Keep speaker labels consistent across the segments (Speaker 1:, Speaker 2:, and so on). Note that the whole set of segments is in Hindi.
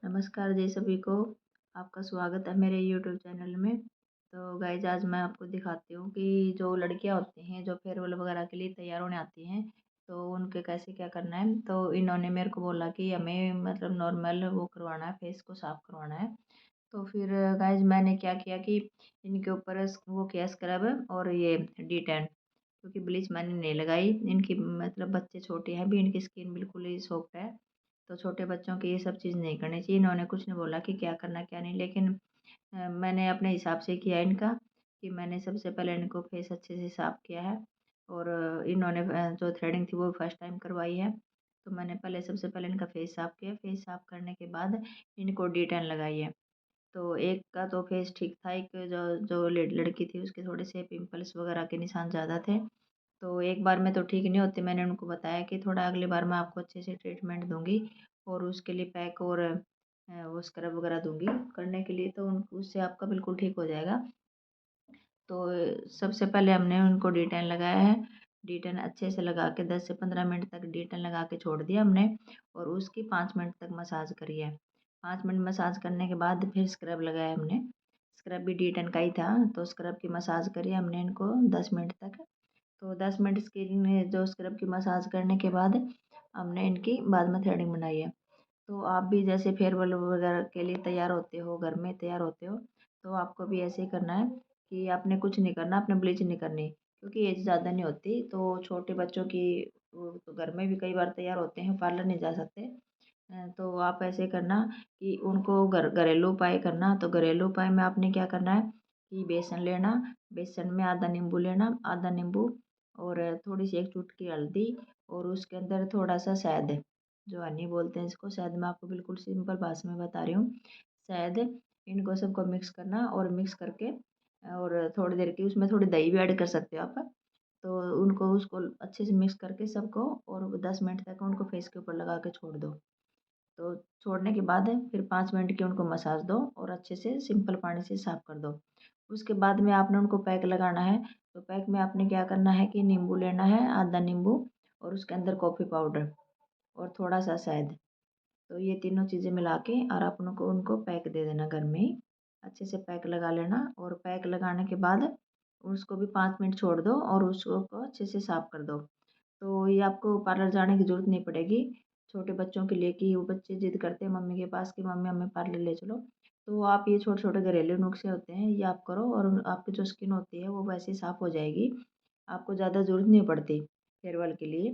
Speaker 1: नमस्कार जी सभी को। आपका स्वागत है मेरे यूट्यूब चैनल में। तो गाइज़ आज मैं आपको दिखाती हूँ कि जो लड़कियाँ होती हैं जो फेयरवेल वगैरह के लिए तैयार होने आती हैं, तो उनके कैसे क्या करना है। तो इन्होंने मेरे को बोला कि हमें मतलब नॉर्मल वो करवाना है, फेस को साफ़ करवाना है। तो फिर गाइज़ मैंने क्या किया कि इनके ऊपर वो किया स्क्रब और ये डी10, क्योंकि ब्लीच मैंने नहीं लगाई। इनकी मतलब बच्चे छोटे हैं, भी इनकी स्किन बिल्कुल ही सॉफ्ट है, तो छोटे बच्चों की ये सब चीज़ नहीं करनी चाहिए। इन्होंने कुछ नहीं बोला कि क्या करना क्या नहीं, लेकिन मैंने अपने हिसाब से किया इनका कि मैंने सबसे पहले इनको फेस अच्छे से साफ़ किया है। और इन्होंने जो थ्रेडिंग थी वो फर्स्ट टाइम करवाई है, तो मैंने पहले सबसे पहले इनका फेस साफ़ किया। फेस साफ़ करने के बाद इनको डी10 लगाई है। तो एक का तो फेस ठीक था, एक जो जो लड़की थी उसके थोड़े से पिंपल्स वगैरह के निशान ज़्यादा थे। तो एक बार में तो ठीक नहीं होती, मैंने उनको बताया कि थोड़ा अगली बार मैं आपको अच्छे से ट्रीटमेंट दूँगी और उसके लिए पैक और वो स्क्रब वगैरह दूँगी करने के लिए, तो उन उससे आपका बिल्कुल ठीक हो जाएगा। तो सबसे पहले हमने उनको डी10 लगाया है। डी10 अच्छे से लगा के 10 से 15 मिनट तक डी10 लगा के छोड़ दिया हमने और उसकी 5 मिनट तक मसाज करी है। 5 मिनट मसाज करने के बाद फिर स्क्रब लगाया हमने। स्क्रब भी डी10 का ही था, तो स्क्रब की मसाज करी हमने इनको 10 मिनट तक। तो 10 मिनट स्किन जो स्क्रब की मसाज करने के बाद हमने इनकी बाद में थ्रेडिंग बनाई है। तो आप भी जैसे फेयरवेल वगैरह के लिए तैयार होते हो, घर में तैयार होते हो, तो आपको भी ऐसे ही करना है कि आपने कुछ नहीं करना, आपने ब्लीच नहीं करनी, क्योंकि एज ज़्यादा नहीं होती। तो छोटे बच्चों की वो तो घर में भी कई बार तैयार होते हैं, पार्लर नहीं जा सकते। तो आप ऐसे करना कि उनको घरेलू उपाय करना। तो घरेलू उपाय में आपने क्या करना है कि बेसन लेना, बेसन में आधा नींबू लेना, आधा नींबू और थोड़ी सी एक चुटकी हल्दी और उसके अंदर थोड़ा सा शहद, जो हनी बोलते हैं इसको, शहद मैं आपको बिल्कुल सिंपल भाषा में बता रही हूँ। शहद, इनको सबको मिक्स करना और मिक्स करके और थोड़ी देर की उसमें थोड़ी दही भी ऐड कर सकते हो आप। तो उनको उसको अच्छे से मिक्स करके सबको और 10 मिनट तक उनको फेस के ऊपर लगा के छोड़ दो। तो छोड़ने के बाद फिर 5 मिनट की उनको मसाज दो और अच्छे से सिंपल पानी से साफ़ कर दो। उसके बाद में आपने उनको पैक लगाना है। तो पैक में आपने क्या करना है कि नींबू लेना है, आधा नींबू और उसके अंदर कॉफ़ी पाउडर और थोड़ा-सा शहद। तो ये तीनों चीज़ें मिला के और आप उनको उनको पैक दे देना घर में ही। अच्छे से पैक लगा लेना और पैक लगाने के बाद उसको भी 5 मिनट छोड़ दो और उसको को अच्छे से साफ़ कर दो। तो ये आपको पार्लर जाने की ज़रूरत नहीं पड़ेगी। छोटे बच्चों के लिए कि वो बच्चे ज़िद करते हैं मम्मी के पास कि मम्मी हमें पार्लर ले चलो। तो आप ये छोटे-छोटे घरेलू नुस्खे होते हैं, ये आप करो और आपकी जो स्किन होती है वो वैसे ही साफ़ हो जाएगी। आपको ज़्यादा ज़रूरत नहीं पड़ती हेयर के लिए।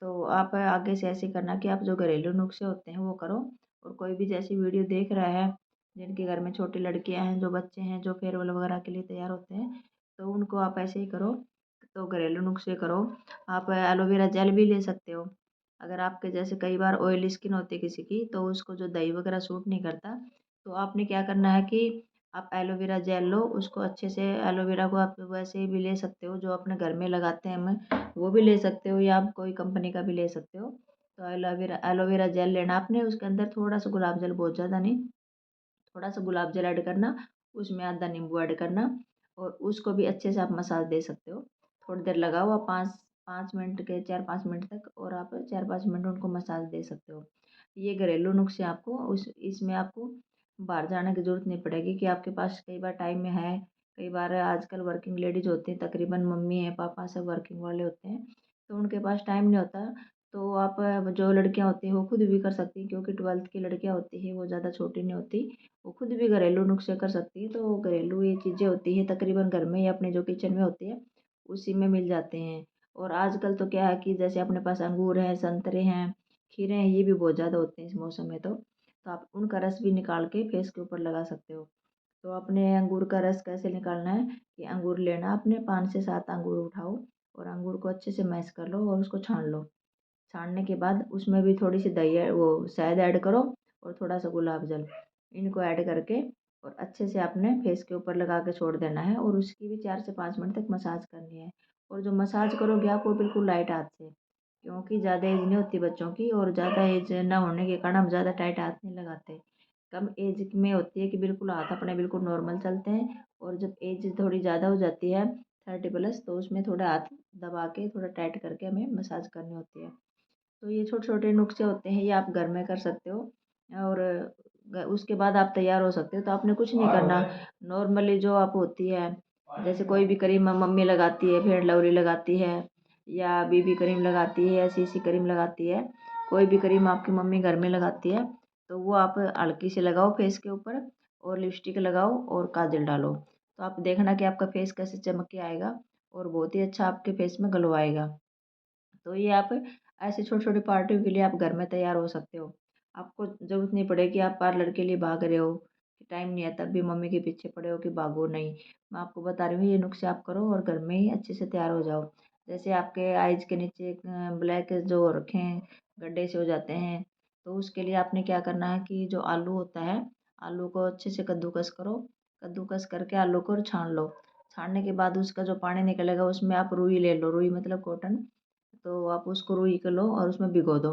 Speaker 1: तो आप आगे से ऐसे करना कि आप जो घरेलू नुस्खे होते हैं वो करो। और कोई भी जैसी वीडियो देख रहा है, जिनके घर में छोटी लड़कियाँ हैं, जो बच्चे हैं, जो फेयरवेल वगैरह के लिए तैयार होते हैं, तो उनको आप ऐसे ही करो। तो घरेलू नुस्खे करो। आप एलोवेरा जेल भी ले सकते हो। अगर आपके जैसे कई बार ऑयली स्किन होती है किसी की, तो उसको जो दही वगैरह सूट नहीं करता, तो आपने क्या करना है कि आप एलोवेरा जेल लो, उसको अच्छे से एलोवेरा को आप वैसे भी ले सकते हो, जो अपने घर में लगाते हैं हम, वो भी ले सकते हो या आप कोई कंपनी का भी ले सकते हो। तो एलोवेरा एलोवेरा जेल लेना आपने, उसके अंदर थोड़ा-सा गुलाब जल, बहुत ज़्यादा नहीं, थोड़ा-सा गुलाब जल ऐड करना, उसमें आधा नींबू ऐड करना और उसको भी अच्छे से आप मसाज दे सकते हो। थोड़ी देर लगाओ आप 5 मिनट के 4-5 मिनट तक और आप 4-5 मिनट उनको मसाज दे सकते हो। ये घरेलू नुस्खे आपको उस इसमें आपको बाहर जाने की ज़रूरत नहीं पड़ेगी कि आपके पास कई बार टाइम में है, कई बार आजकल वर्किंग लेडीज़ होती हैं, तकरीबन मम्मी हैं, पापा सब वर्किंग वाले होते हैं, तो उनके पास टाइम नहीं होता। तो आप जो लड़कियाँ होती हैं वो खुद भी कर सकती हैं, क्योंकि 12th की लड़कियाँ होती हैं, वो ज़्यादा छोटी नहीं होती, वो खुद भी घरेलू नुस्खे कर सकती हैं। तो घरेलू ये चीज़ें होती हैं तकरीबन घर में ही अपने जो किचन में होती है, उसी में मिल जाते हैं। और आजकल तो क्या है कि जैसे अपने पास अंगूर हैं, संतरे हैं, खीरे हैं, ये भी बहुत ज़्यादा होते हैं इस मौसम में, तो आप उनका रस भी निकाल के फेस के ऊपर लगा सकते हो। तो अपने अंगूर का रस कैसे निकालना है कि अंगूर लेना, अपने 5 से 7 अंगूर उठाओ और अंगूर को अच्छे से मैश कर लो और उसको छान लो। छानने के बाद उसमें भी थोड़ी सी दही वो शहद ऐड करो और थोड़ा सा गुलाब जल, इनको ऐड करके और अच्छे से आपने फेस के ऊपर लगा के छोड़ देना है और उसकी भी 4 से 5 मिनट तक मसाज करनी है। और जो मसाज करोगे आप वो बिल्कुल लाइट हाथ से, क्योंकि ज़्यादा एज नहीं होती बच्चों की और ज़्यादा एज ना होने के कारण हम ज़्यादा टाइट हाथ नहीं लगाते। कम एज में होती है कि बिल्कुल हाथ अपने बिल्कुल नॉर्मल चलते हैं, और जब एज थोड़ी ज़्यादा हो जाती है 30 प्लस, तो उसमें थोड़ा हाथ दबा के थोड़ा टाइट करके हमें मसाज करनी होती है। तो ये छोटे-छोटे नुस्खे होते हैं, ये आप घर में कर सकते हो। और उसके बाद आप तैयार हो सकते हो। तो आपने कुछ नहीं करना, नॉर्मली जो आप होती है, जैसे कोई भी क्रीम मम्मी लगाती है, फेयर लवली लगाती है या बीबी क्रीम लगाती है या सीसी क्रीम लगाती है, कोई भी क्रीम आपकी मम्मी घर में लगाती है, तो वो आप हल्की से लगाओ फेस के ऊपर और लिपस्टिक लगाओ और काजल डालो। तो आप देखना कि आपका फेस कैसे चमक के आएगा और बहुत ही अच्छा आपके फेस में ग्लो आएगा। तो ये आप ऐसे छोटी-छोटी पार्टियों के लिए आप घर में तैयार हो सकते हो। आपको ज़रूरत नहीं पड़ेगी आप पार्लर के लिए भाग रहे हो, कि टाइम नहीं है तब भी मम्मी के पीछे पड़े हो कि भागो नहीं। मैं आपको बता रही हूँ ये नुस्खे आप करो और घर में ही अच्छे से तैयार हो जाओ। जैसे आपके आइज़ के नीचे ब्लैक जो हो रखे हैं, गड्ढे से हो जाते हैं, तो उसके लिए आपने क्या करना है कि जो आलू होता है, आलू को अच्छे से कद्दूकस करो। कद्दूकस करके आलू को छान लो। छानने के बाद उसका जो पानी निकलेगा उसमें आप रुई ले लो, रुई मतलब कॉटन। तो आप उसको रुई के लो और उसमें भिगो दो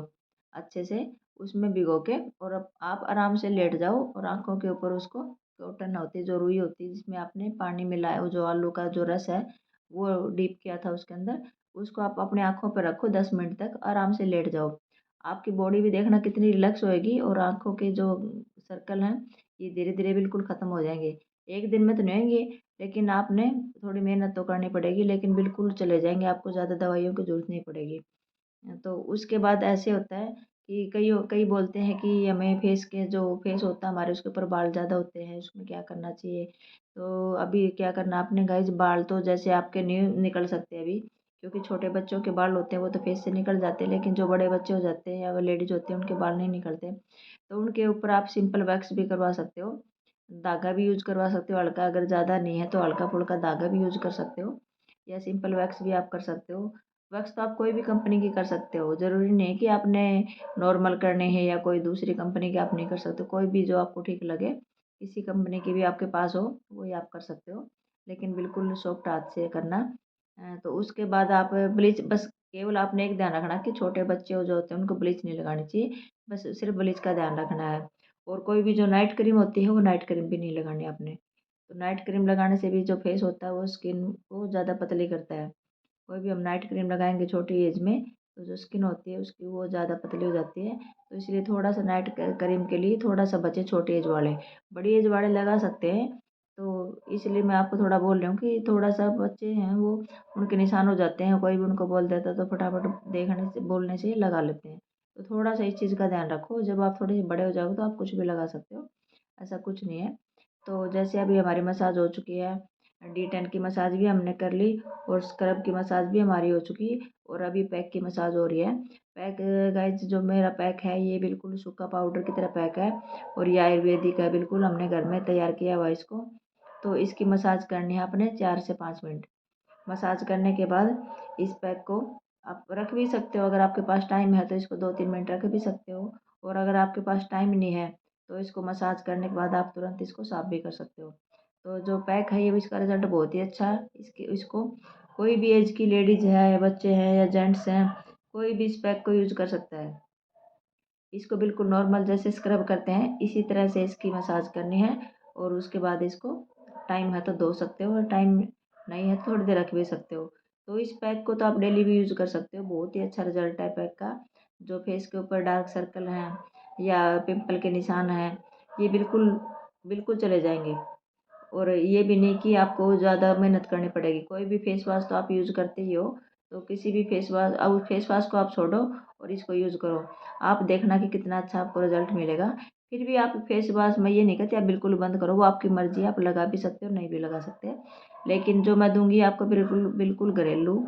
Speaker 1: अच्छे से। उसमें भिगो के और अब आप आराम से लेट जाओ और आँखों के ऊपर उसको, कॉटन होती है जो रुई होती है जिसमें आपने पानी मिलाया, वो जो आलू का जो रस है वो डीप किया था उसके अंदर, उसको आप अपने आँखों पे रखो 10 मिनट तक आराम से लेट जाओ। आपकी बॉडी भी देखना कितनी रिलैक्स होएगी और आँखों के जो सर्कल हैं ये धीरे-धीरे बिल्कुल ख़त्म हो जाएँगे। एक दिन में तो नहीं होंगे, लेकिन आपने थोड़ी मेहनत तो करनी पड़ेगी, लेकिन बिल्कुल चले जाएँगे, आपको ज़्यादा दवाइयों की ज़रूरत नहीं पड़ेगी। तो उसके बाद ऐसे होता है कि कई कई बोलते हैं कि हमें फेस के जो फेस होता है हमारे उसके ऊपर बाल ज़्यादा होते हैं, उसमें क्या करना चाहिए? तो अभी क्या करना आपने गाइस, बाल तो जैसे आपके नहीं निकल सकते अभी, क्योंकि छोटे बच्चों के बाल होते हैं वो तो फेस से निकल जाते हैं, लेकिन जो बड़े बच्चे हो जाते हैं या वो लेडीज़ होते हैं उनके बाल नहीं निकलते। तो उनके ऊपर आप सिंपल वैक्स भी करवा सकते हो, धागा भी यूज़ करवा सकते हो हल्का, अगर ज़्यादा नहीं है तो हल्का-फुल्का धागा भी यूज़ कर सकते हो या सिंपल वैक्स भी आप कर सकते हो। वैक्स तो आप कोई भी कंपनी की कर सकते हो, ज़रूरी नहीं है कि आपने नॉर्मल करने हैं या कोई दूसरी कंपनी के आप नहीं कर सकते। कोई भी जो आपको ठीक लगे, किसी कंपनी की भी आपके पास हो, वही आप कर सकते हो, लेकिन बिल्कुल सॉफ्ट हाथ से करना। तो उसके बाद आप ब्लीच, बस केवल आपने एक ध्यान रखना कि छोटे बच्चे जो होते हैं उनको ब्लीच नहीं लगानी चाहिए, बस सिर्फ ब्लीच का ध्यान रखना है। और कोई भी जो नाइट क्रीम होती है वो नाइट क्रीम भी नहीं लगानी आपने। तो नाइट क्रीम लगाने से भी जो फेस होता है वो स्किन को ज़्यादा पतली करता है। कोई भी हम नाइट क्रीम लगाएंगे छोटी एज में तो जो स्किन होती है उसकी वो ज़्यादा पतली हो जाती है। तो इसलिए थोड़ा सा नाइट क्रीम के लिए थोड़ा सा बचे छोटी एज वाले, बड़ी एज वाले लगा सकते हैं। तो इसलिए मैं आपको थोड़ा बोल रही हूँ कि थोड़ा सा बच्चे हैं वो, उनके निशान हो जाते हैं, कोई भी उनको बोल देता है तो फटाफट देखने से बोलने से लगा लेते हैं। तो थोड़ा सा इस चीज़ का ध्यान रखो, जब आप थोड़े से बड़े हो जाओगे तो आप कुछ भी लगा सकते हो, ऐसा कुछ नहीं है। तो जैसे अभी हमारी मसाज हो चुकी है, D10 की मसाज भी हमने कर ली और स्क्रब की मसाज भी हमारी हो चुकी है और अभी पैक की मसाज हो रही है। पैक, गाइस जो मेरा पैक है ये बिल्कुल सूखा पाउडर की तरह पैक है और ये आयुर्वेदिक है, बिल्कुल हमने घर में तैयार किया हुआ है इसको। तो इसकी मसाज करनी है आपने 4 से 5 मिनट। मसाज करने के बाद इस पैक को आप रख भी सकते हो, अगर आपके पास टाइम है तो इसको 2-3 मिनट रख भी सकते हो, और अगर आपके पास टाइम नहीं है तो इसको मसाज करने के बाद आप तुरंत इसको साफ भी कर सकते हो। तो जो पैक है ये, इसका रिज़ल्ट बहुत ही अच्छा है। इसको कोई भी एज की लेडीज़ है या बच्चे हैं या जेंट्स हैं, कोई भी इस पैक को यूज़ कर सकता है। इसको बिल्कुल नॉर्मल जैसे स्क्रब करते हैं इसी तरह से इसकी मसाज करनी है और उसके बाद इसको टाइम है तो धो सकते हो और टाइम नहीं है तो थोड़ी देर रख भी सकते हो। तो इस पैक को तो आप डेली भी यूज़ कर सकते हो, बहुत ही अच्छा रिजल्ट है पैक का। जो फेस के ऊपर डार्क सर्कल हैं या पिंपल के निशान हैं, ये बिल्कुल बिल्कुल चले जाएंगे। और ये भी नहीं कि आपको ज़्यादा मेहनत करनी पड़ेगी, कोई भी फेस वॉश तो आप यूज़ करते ही हो, तो किसी भी फेस वॉश, अब फेस वॉश को आप छोड़ो और इसको यूज़ करो। आप देखना कि कितना अच्छा आपको रिज़ल्ट मिलेगा। फिर भी आप फेस वॉश, मैं ये नहीं कहती आप बिल्कुल बंद करो, वो आपकी मर्ज़ी है, आप लगा भी सकते हो, नहीं भी लगा सकते। लेकिन जो मैं दूँगी आपको बिल्कुल बिल्कुल घरेलू